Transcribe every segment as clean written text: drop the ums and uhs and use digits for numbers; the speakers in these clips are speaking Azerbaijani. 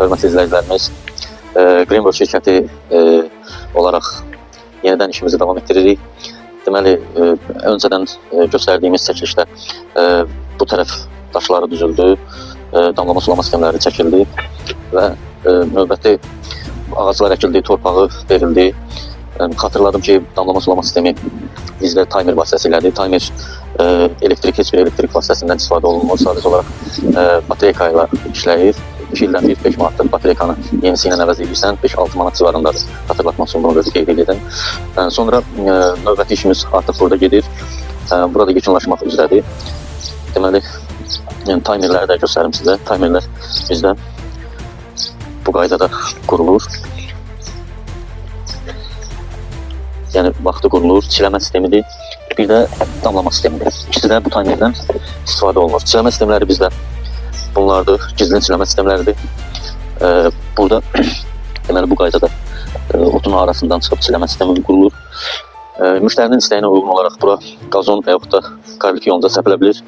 hörmətli izləyicilərimiz, Greenboard şirkəti olaraq yenidən işimizi davam etdiririk. Deməli, öncədən göstərdiyimiz çəkilişdə bu tərəf daşları düzüldü, damlama sulama sistemləri çəkildi və növbəti ağaclar əkildi, torpağı verildi. Xatırladım ki, damlama sulama sistemi bizdə timer vasitəsilədir. Timer heç bir elektrik vasitəsindən istifadə olunmur. Sadəcə olaraq bateriyka ilə işləyir. 2 ildən 5 manatlıq bateriykanı yenisi ilə əvəz edirsən, 5-6 manat civarındadır. Xatırlatmaq üçün bunu qeyd edirəm. Sonra növbəti işimiz artıq burada gedir. Burada yekunlaşmaq üzrədir. Deməli, timerləri də göstərim sizə. Timerlər bizdə bu qaydada qurulur. Yəni, vaxtı qurulur, çiləmə sistemidir, bir də damlama sistemidir. İkisi də bu timerdən istifadə olunur. Çiləmə sistemləri bizdə bunlardır, gizli çiləmə sistemləridir. Burada, deməli, bu qaydada otun arasından çıxıb çiləmə sistemi qurulur. Müştərinin istəyinə uyğun olaraq bura qazon və yaxud da karlik yonca səpilə bilir.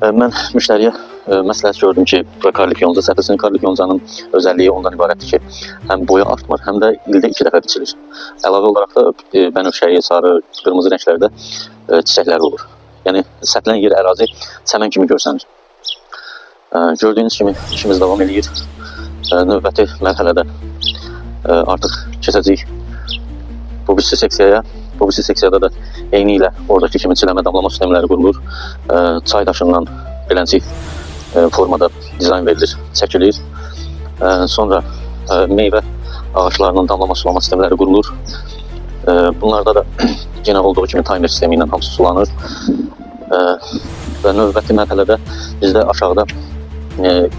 Mən müştəriyə məsləhət gördüm ki, bura karlik yonca səpilsin. Karlik yoncanın özəlliyi ondan ibarətdir ki, həm boya artmır, həm də ildə 2 dəfə biçilir. Əlavə olaraq da bənövşəyi, sarı, qırmızı rənglərdə çiçəklər olur. Yəni, səpilən yer ərazi çəmən kimi görsənir. Gördüyünüz kimi işimiz davam edir. Növbəti mərhələdə artıq keçəcəyik bu birisi seksiyaya. Bu birisi seksiyada da eyni ilə oradakı kimi çiləmə damlama sistemləri qurulur. Çay daşından beləncik formada dizayn verilir, çəkilir. Sonra meyvə ağaçlarının damlama sulama sistemləri qurulur. Bunlarda da yenə olduğu kimi timer sistemi ilə hamısı sulanır. Və növbəti mərhələdə bizdə aşağıda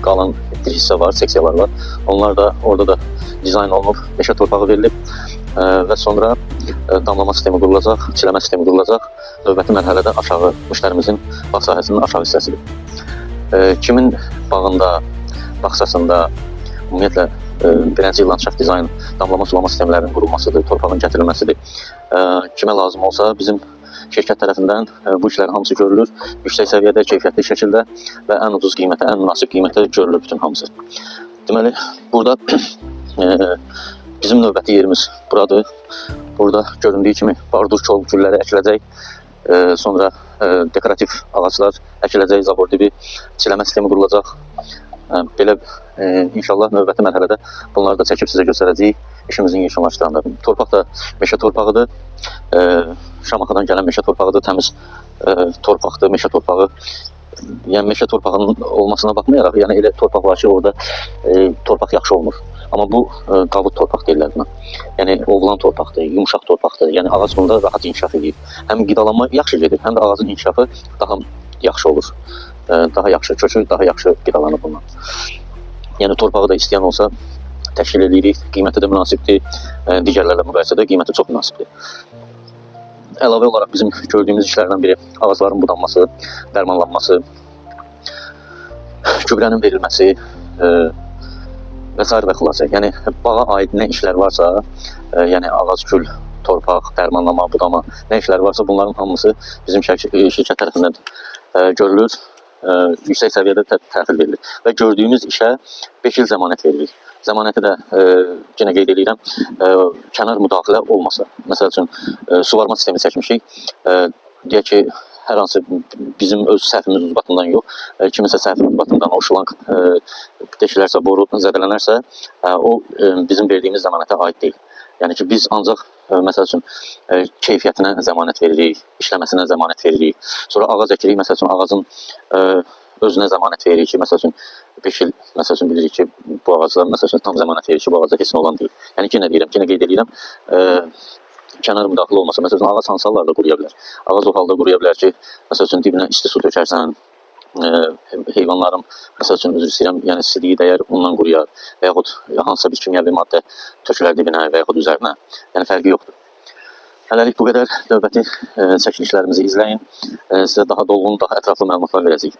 qalan bir hissə var, seksiyalar var. Onlar da orada da dizayn olunub, meşə torpağı verilib və sonra damlama sistemi qurulacaq, çiləmə sistemi qurulacaq. Növbəti mərhələdə aşağı müştərimizin bağ sahəsinin aşağı hissəsidir. Kimin bağında, bağçasında ümumiyyətlə beləncik landşaft dizayn, damlama sulama sistemlərinin qurulmasıdır, torpağın gətirilməsidir. Kimə lazım olsa bizim şirkət tərəfindən bu işlərin hamısı görülür. Yüksək səviyyədə, keyfiyyətli şəkildə və ən ucuz qiymətə, ən münasib qiymətə görülür bütün hamısı. Deməli, burada bizim növbəti yerimiz buradır. Burada göründüyü kimi bardur kol gülləri əkiləcək. Sonra dekorativ ağaclar əkiləcək, zabor dibi, çiləmə sistemi qurulacaq. Belə inşallah növbəti mərhələdə bunları da çəkib sizə göstərəcəyik işimizin yekunlaşdıranda. Torpaq da meşə torpağıdır. Şamaxıdan gələn meşə torpağıdır, təmiz torpaqdır, meşə torpağı. Yəni, meşə torpağının olmasına baxmayaraq, yəni elə torpaq var ki, orada torpaq yaxşı olmur. Amma bu qavut torpaq deyirlər buna. Yəni, ovlan torpaqdır, yumuşaq torpaqdır. Yəni, ağac bunda rahat inkişaf edir. Həm qidalanma yaxşı gedir, həm də ağacın inkişafı daha yaxşı olur. Daha yaxşı, kökü daha yaxşı qidalanır bundan. Yəni, torpağı da istəyən olsa təşkil edirik, qiyməti də münasibdir. Digərlərlə müqayisədə qiyməti çox münasibdir. Əlavə olaraq bizim gördüyümüz işlərdən biri ağacların budanması, dərmanlanması, gübrənin verilməsi və s. və xülasə. Yəni, bağa aid nə işlər varsa, yəni ağac, gül, torpaq, dərmanlama, budama, nə işlər varsa bunların hamısı bizim şirkət tərəfindən görülür, yüksək səviyyədə təhvil verilir. Və gördüyümüz işə 5 il zəmanət verilir. Zəmanəti də yenə qeyd edirəm, kənar müdaxilə olmasa. Məsəl üçün, suvarma sistemi çəkmişik. Deyək ki, hər hansı bizim öz səhvimiz ucbatından yox, kiminsə səhvi ucbatından o şlanq deşilərsə, boru zədələnərsə, o bizim verdiyimiz zəmanətə aid deyil. Yəni ki, biz ancaq, məsəl üçün, keyfiyyətinə zəmanət veririk, işləməsinə zəmanət veririk. Sonra ağac əkirik, məsəl üçün, ağacın özünə zəmanət veririk ki, məsəl üçün, 5 il, məsəl üçün, bilirik ki, bu ağaclar, məsəl üçün, tam zəmanət verir ki, bu ağaca heç nə olan deyil. Yəni, yenə deyirəm, yenə qeyd edirəm, kənar müdaxilə olmasa, məsəl üçün, ağac hansı hallarda quruya bilər? Ağac o halda quruya bilər ki, məsəl üçün, dibinə isti su tökərsən, heyvanların, məsəl üçün, üzr istəyirəm, yəni sidiyi dəyər, ondan quruyar və yaxud hansısa bir kimyəvi maddə tökülər dibinə və yaxud üzərinə. Yəni, fərqi yoxdur. Hələlik bu qədər. Növbəti çəkilişlərimizi izləyin. Sizə daha dolğun, daha ətraflı məlumatlar verəcəyik.